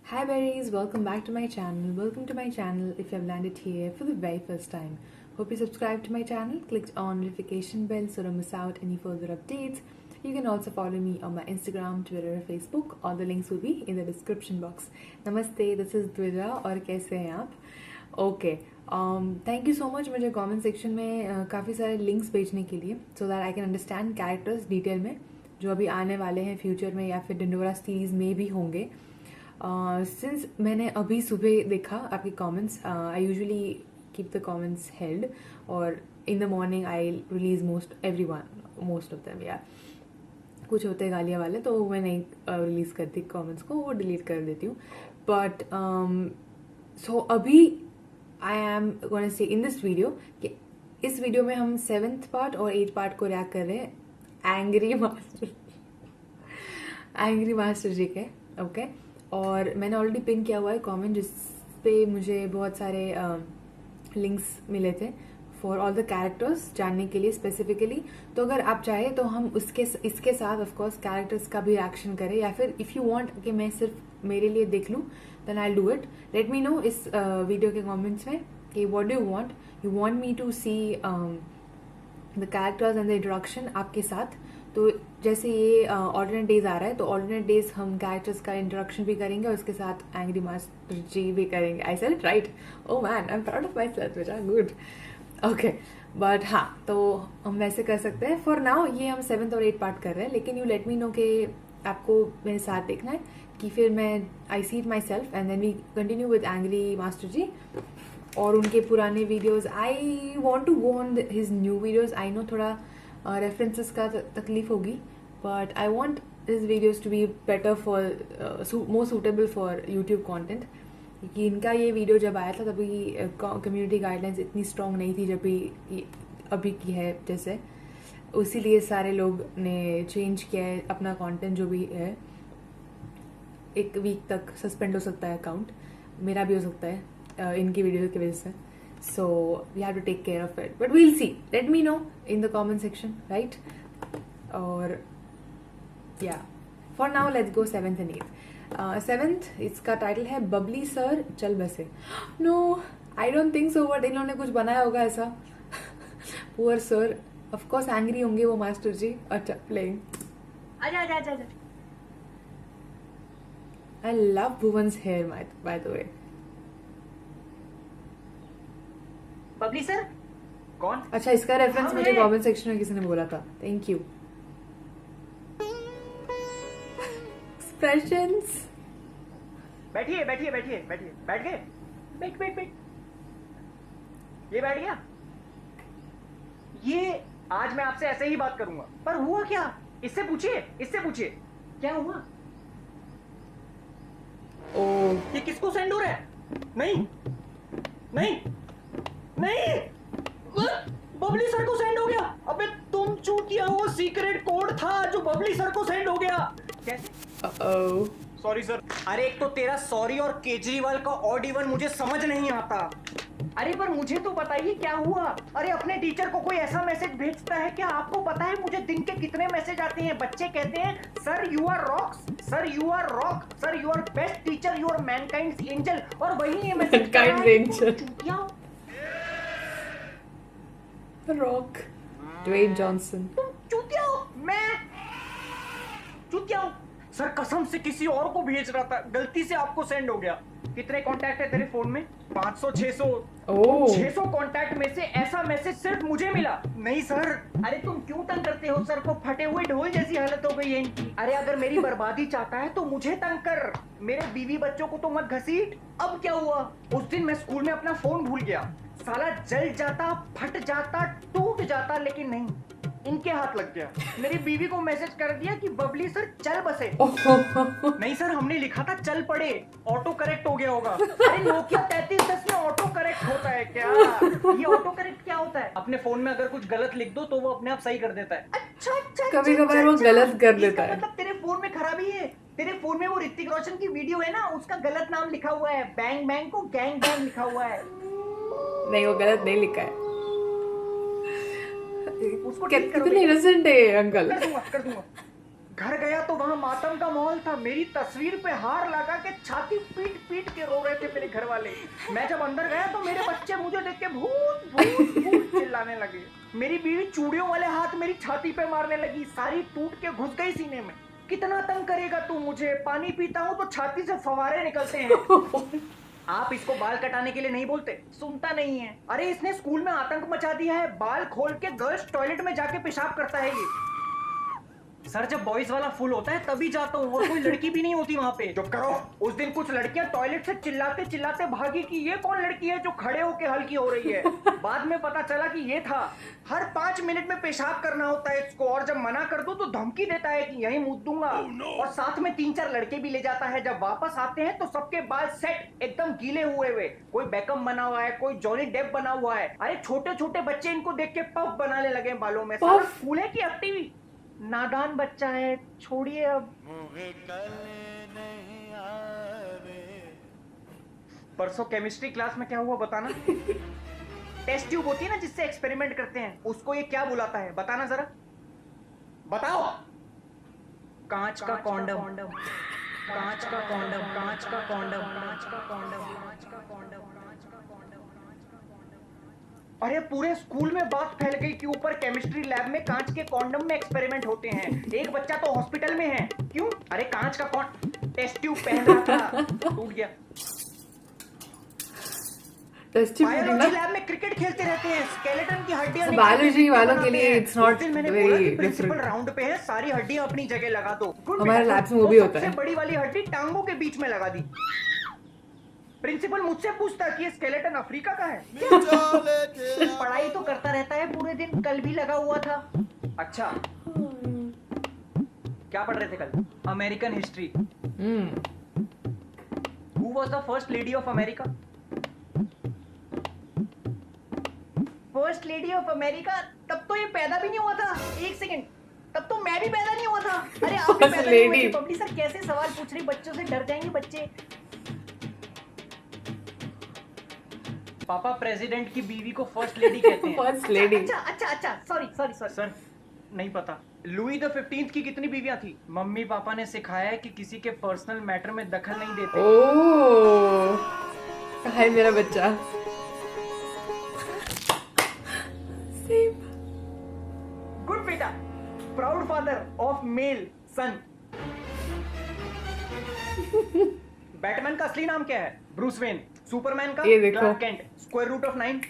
Hi berries, welcome back to my channel. Welcome to my channel if you have landed here for the very first time. Hope you subscribed to my channel, clicked on notification bell so don't miss out any further updates. You can also follow me on my Instagram, Twitter, Facebook. All the links will be in the description box. Namaste, this is Dvija और कैसे हैं आप? Okay. Thank you so much मुझे comment section में काफ़ी सारे links भेजने के लिए so that I can understand characters detail में जो अभी आने वाले हैं फ्यूचर में या फिर डिंडोरा सीरीज में भी होंगे. सिंस मैंने अभी सुबह देखा आपके comments, I usually keep the comments held और in the morning I release most of them. या कुछ होते हैं गालियाँ वाले तो मैं नहीं रिलीज करती कमेंट्स को, वो डिलीट कर देती हूँ. बट सो अभी I am gonna say in this video कि इस वीडियो में हम 7th पार्ट और 8th पार्ट को रिएक्ट कर रहे हैं एंग्री मास्टर जी के. ओके और मैंने ऑलरेडी पिन किया हुआ है कमेंट जिस पे मुझे बहुत सारे लिंक्स मिले थे फॉर ऑल द कैरेक्टर्स जानने के लिए स्पेसिफिकली. तो अगर आप चाहे तो हम इसके साथ ऑफ कोर्स कैरेक्टर्स का भी रिएक्शन करें या फिर इफ़ यू वांट कि मैं सिर्फ मेरे लिए देख लूँ then I do it. Let me know इस वीडियो के कमेंट्स में कि what do you want me to see the characters and the introduction आपके साथ. तो जैसे ये ऑल्टरनेट डेज आ रहा है तो ऑल्टरनेट डेज हम कैरेक्टर्स का इंट्रोडक्शन भी करेंगे और उसके साथ एंग्री मास्टर जी भी करेंगे. I said it right? Oh man, I am proud of my self बेटा, गुड. ओके बट हाँ, तो हम वैसे कर सकते हैं. फॉर नाउ ये हम 7th और 8th पार्ट कर रहे हैं, लेकिन यू लेट मी नो कि आपको मेरे साथ देखना है कि फिर मैं I see it myself and then we continue with angry master ji और उनके पुराने videos. I want to go on his new videos. I know थोड़ा रेफरेंसेस का तकलीफ होगी but I want this videos to be better for more suitable for YouTube content. क्योंकि इनका ये वीडियो जब आया था तभी कम्युनिटी गाइडलाइंस इतनी स्ट्रॉन्ग नहीं थी जब भी अभी की है जैसे. इसीलिए सारे लोग ने चेंज किया है अपना कंटेंट. जो भी है 1 वीक तक सस्पेंड हो सकता है अकाउंट, मेरा भी हो सकता है इनकी वीडियो की वजह से. So we have to take care of it, but we'll see. Let me know in the comment section, right? Or yeah, for now let's go 7th and 8th. 7th इसका टाइटल है Babli sir चल बसे. No, I don't think so. But इन्होंने कुछ बनाया होगा ऐसा. Poor sir. Of course angry होंगे वो मास्टर जी. अच्छा playing. आजा. I love Bhuvan's hair by the way. Babli sir कौन? अच्छा, इसका रेफरेंस मुझे कमेंट सेक्शन में किसी ने बोला था. Thank you. एक्सप्रेशंस. बैठिए बैठ गए. बैठ. ये बैठ गया. ये आज मैं आपसे ऐसे ही बात करूंगा. पर हुआ क्या? इससे पूछिए क्या हुआ? ओह, ये किसको सेंड हो रहा है? नहीं बबली सर को सेंड हो गया. अबे तुम चूतिया, वो सीक्रेट कोड था जो बबली सर को सेंड हो गया. कैसे? Sorry sir. अरे एक तो तेरा सॉरी और केजरीवाल का ऑड इवन मुझे समझ नहीं आता. अरे पर मुझे तो बताइए क्या हुआ. अरे अपने टीचर को कोई ऐसा मैसेज भेजता है क्या? आपको पता है मुझे दिन के कितने मैसेज आते हैं. बच्चे कहते हैं sir you are rock, sir you are best teacher, you are mankind's angel. और वही ये मैसेज रॉक ड्वेन जॉनसन. चूतिया हो. मैं चूतिया हूँ सर. कसम से किसी और को भेज रहा था, गलती से आपको सेंड हो गया. कितने कांटेक्ट है तेरे फोन में? 500 600. 600 कांटेक्ट में से ऐसा मैसेज सिर्फ मुझे मिला. नहीं सर. अरे तुम क्यों तंग करते हो सर को? फटे हुए ढोल जैसी हालत हो गई है इनकी. अरे अगर मेरी बर्बादी चाहता है तो मुझे तंग कर, मेरे बीवी बच्चों को तो मत घसीट. अब क्या हुआ? उस दिन मैं स्कूल में अपना फोन भूल गया. साला जल जाता, फट जाता, टूट जाता, लेकिन नहीं, इनके हाथ लग गया. मेरी बीवी को मैसेज कर दिया कि बबली सर चल बसे. नहीं सर, हमने लिखा था चल पड़े. ऑटो करेक्ट हो गया होगा. अरे नोकिया 3310 में ऑटो करेक्ट होता है क्या? ये ऑटो करेक्ट क्या होता है? अपने फोन में अगर कुछ गलत लिख दो तो वो अपने आप सही कर देता है. अच्छा कभी कभार वो गलत कर देता है. मतलब तेरे फोन में खराबी है. तेरे फोन में वो ऋतिक रोशन की वीडियो है ना, उसका गलत नाम लिखा हुआ है. बैंग बैंग को गैंग बैंग लिखा हुआ है. नहीं, वो गलत नहीं लिखा है. उसको कितने इनोसेंट है अंकल. कर दूंगा. घर गया तो वहां मातम का माहौल था। मेरी तस्वीर पे हार लगा के छाती पीट पीट के रो रहे थे मेरे घर वाले। मैं जब अंदर गया तो मेरे बच्चे मुझे देख के भूत भूत भूत चिल्लाने लगे। मेरी बीवी चूड़ियों वाले हाथ मेरी छाती पे मारने लगी, सारी टूट के घुस गई सीने में। कितना तंग करेगा तू मुझे, पानी पीता हूँ तो छाती से फवारे निकलते हैं। आप इसको बाल कटाने के लिए नहीं बोलते, सुनता नहीं है। अरे इसने स्कूल में आतंक मचा दिया है, बाल खोल के गर्ल्स टॉयलेट में जाके पेशाब करता है ये। सर जब बॉयज वाला फुल होता है तभी जाता हूँ, और कोई लड़की भी नहीं होती वहाँ पे। चुप करो। उस दिन कुछ लड़कियां टॉयलेट से चिल्लाते चिल्लाते भागी कि ये कौन लड़की है जो खड़े होके हल्की हो रही है। बाद में पता चला कि ये था। हर 5 मिनट में पेशाब करना होता है इसको, और जब मना कर दो तो धमकी देता है कि यहीं मुद्द दूंगा। और साथ में 3-4 लड़के भी ले जाता है। जब वापस आते हैं तो सबके बाल सेट एकदम गीले हुए हुए, कोई बेकम बना हुआ है, कोई जॉनी डेप बना हुआ है। अरे छोटे छोटे बच्चे इनको देख के पफ बनाने लगे बालों में। सारा स्कूल है कि एक्टिव नादान बच्चा है, छोड़िए अब। परसों केमिस्ट्री क्लास में क्या हुआ बताना। टेस्ट ट्यूब होती है ना जिससे एक्सपेरिमेंट करते हैं, उसको ये क्या बुलाता है बताना जरा, बताओ। कांच का कॉन्डम, कांच का कॉन्डम, कांच का कॉन्डम, कांच का कॉन्डम, कांच का कॉन्डम। अरे पूरे स्कूल में बात फैल गई कि ऊपर केमिस्ट्री लैब में कांच के कॉन्डम में एक्सपेरिमेंट होते हैं। एक बच्चा तो हॉस्पिटल में है। क्यों? अरे कांच का टेस्ट ट्यूब पहन रहा था, टूट गया। बायोलॉजी लैब में क्रिकेट खेलते रहते हैं, स्केलेटन की हड्डियां। बायोलॉजी वालों के लिए it's not very principal round पे है, सारी हड्डियां अपनी जगह लगा दो। हमारे लैब्स में वो भी होता है। सबसे बड़ी वाली हड्डी टांगों के बीच में लगा दी। प्रिंसिपल मुझसे पूछता कि ये स्केलेटन अफ्रीका का है। पढ़ाई तो करता रहता है पूरे दिन, कल भी लगा हुआ था। अच्छा क्या पढ़ रहे थे कल? American history. Who was the first lady of America? First lady of America, तब तो ये पैदा भी नहीं हुआ था। एक सेकंड, तब तो मैं भी पैदा नहीं हुआ था। अरे आप भी पैदा नहीं हुए थे। पब्लिक सर कैसे सवाल पूछ रही, बच्चों से डर जाएंगे बच्चे। पापा प्रेसिडेंट की बीवी को फर्स्ट लेडी कहते हैं। First lady. अच्छा सॉरी सर नहीं पता। लुई द 15th की कितनी बीवियां थी? मम्मी पापा ने सिखाया है कि किसी के पर्सनल मैटर में दखल नहीं देते। ओह हाय मेरा बच्चा। गुड बेटा, proud father of male son. Batman का असली नाम क्या है? Bruce Wayne. सुपरमैन का? Clark Kent. Square root of 9।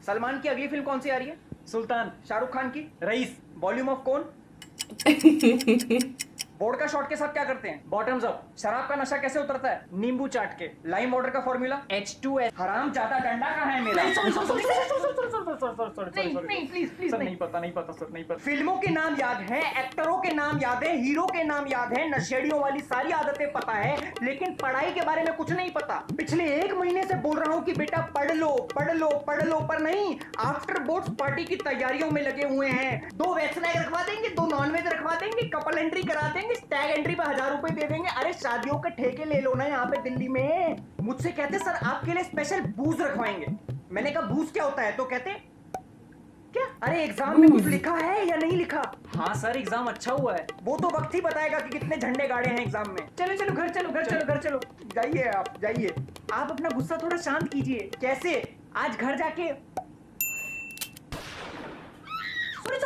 Salman की अगली फिल्म कौन सी आ रही है? सुल्तान। शाहरुख खान की? रईस। वॉल्यूम ऑफ कौन? वोडका शॉट के साथ क्या करते हैं? Bottoms up. शराब का नशा कैसे उतरता है? नींबू चाट के। लाइम वाटर का फॉर्मूला? H2S। हराम ज्यादा डंडा कहाँ है मेरा? नहीं प्लीज नहीं पता सर, नहीं पता। फिल्मों के नाम याद है, एक्टरों के नाम याद है, हीरो के नाम याद है, नशेड़ियों वाली सारी आदतें पता है, लेकिन पढ़ाई के बारे में कुछ नहीं पता। पिछले 1 महीने से बोल रहा हूँ कि बेटा पढ़ लो, पर नहीं। आफ्टर बोर्ड्स पार्टी की तैयारियों में लगे हुए हैं। 2 वेज रखवा देंगे, 2 नॉनवेज रखवा देंगे, कपल एंट्री करा देंगे, टैग एंट्री पे 1000 रुपए दे देंगे। अरे शादियों के ठेके ले लो ना यहाँ पे दिल्ली में। मुझसे कहते सर आपके लिए स्पेशल बूज रखवाएंगे। मैंने कहा बूज क्या होता है? तो कहते क्या? अरे एग्जाम में कुछ लिखा है या नहीं लिखा? हाँ सर एग्जाम अच्छा हुआ है। वो तो वक्त ही बताएगा कि कितने झंडे गाड़े हैं एग्जाम में। चलो घर चलो। जाइए आप जाइए। आप अपना गुस्सा थोड़ा शांत कीजिए। कैसे? आज घर जाके sorry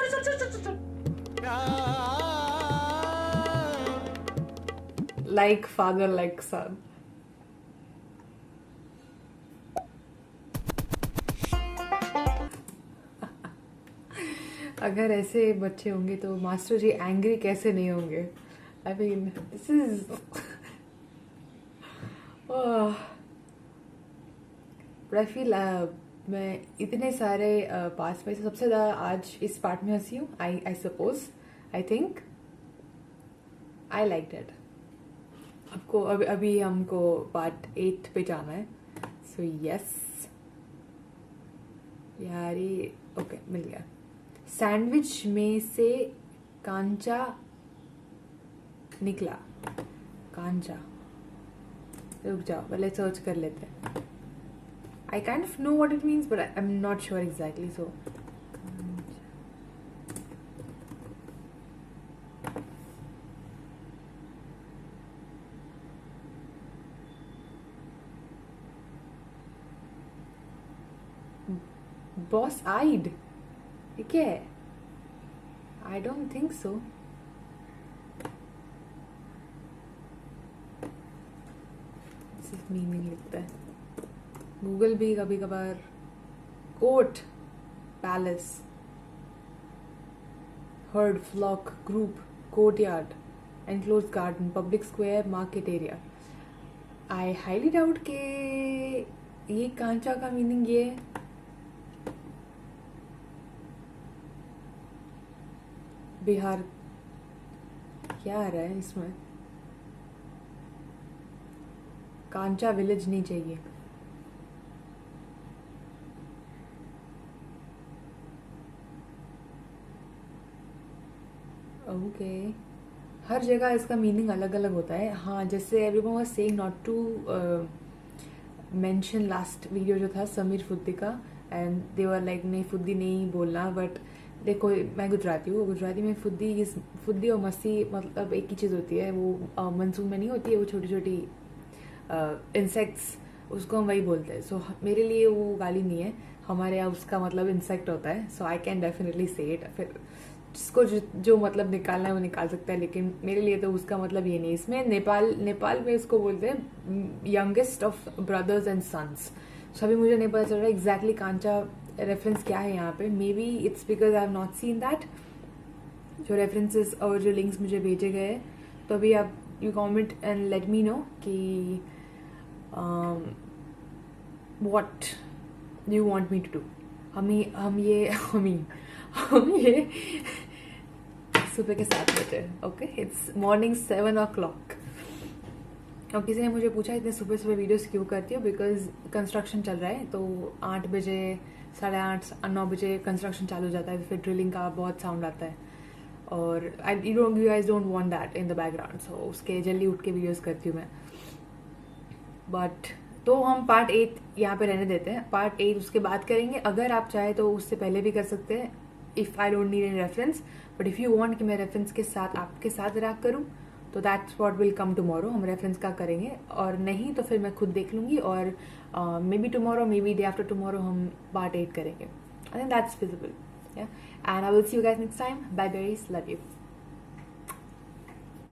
Like father, like son. अगर ऐसे बच्चे होंगे तो मास्टर जी एंग्री कैसे नहीं होंगे? I mean this is but I feel मैं इतने सारे पास में से सबसे ज़्यादा आज इस पार्ट में हंसी हूँ। I suppose I think I like that. आपको अभी हमको पार्ट 8 पे जाना है। सो यस यार ये ओके मिल गया। सैंडविच में से कांचा निकला। कांचा, रुक जाओ पहले सर्च कर लेते हैं। I kind of know what it means but I am not sure exactly. So boss I'd, ठीक है? I don't think so. सिर्फ मीनिंग लिखता है गूगल भी कभी कभार. Court, palace, herd, flock, group, courtyard, enclose garden, public square, market area. I highly doubt के ये कांचा का मीनिंग ये है. बिहार क्या आ रहा है इसमें? कांचा विलेज नहीं चाहिए. ओके, हर जगह इसका मीनिंग अलग अलग होता है. हाँ, जैसे everyone was saying not to mention last video जो था समीर फुद्दी का, एंड दे वर लाइक नहीं फुद्दी नहीं बोलना. बट देखो, मैं गुजराती हूँ, गुजराती में फुद्दी और मस्सी मतलब एक ही चीज़ होती है. वो मंसून में नहीं होती है, वो छोटी छोटी इंसेक्ट्स, उसको हम वही बोलते हैं. सो मेरे लिए वो गाली नहीं है. हमारे यहाँ उसका मतलब इंसेक्ट होता है. सो आई कैन डेफिनेटली से इट. फिर जिसको जो मतलब निकालना है वो निकाल सकता है, लेकिन मेरे लिए तो उसका मतलब ये नहीं. इसमें नेपाल में इसको बोलते हैं youngest of brothers and sons. So अभी मुझे नहीं पता चल रहा एग्जैक्टली कांचा रेफरेंस क्या है यहाँ पे. May be it's because I have not seen that, जो रेफरेंसेस और जो लिंक्स मुझे भेजे गए हैं. तो अभी आप you comment and let me know कि what you want me to do. हम ये सुबह के 7 बजे. Okay, it's morning 7 o'clock. और किसी ने मुझे पूछा इतने सुबह सुबह वीडियोस क्यों करती हो. बिकॉज कंस्ट्रक्शन चल रहा है, तो 8 बजे 8:30 9 बजे कंस्ट्रक्शन चालू हो जाता है. फिर ड्रिलिंग का बहुत साउंड आता है, और you guys don't want that in the background. So उसके जल्दी उठ के वीडियोस करती हूँ मैं. बट तो हम पार्ट 8 यहाँ पे रहने देते हैं. पार्ट 8 उसके बाद करेंगे. अगर आप चाहे तो उससे पहले भी कर सकते हैं, if I don't need any reference. But if you want कि मैं रेफरेंस के साथ आपके साथ रैप करूँ, तो that's what will come tomorrow. हम रेफरेंस का करेंगे, और नहीं तो फिर मैं खुद देख लूँगी, और maybe tomorrow, maybe day after tomorrow हम पार्ट 8 करेंगे. I think that's feasible. And I will see you guys next time. Bye berries, love you.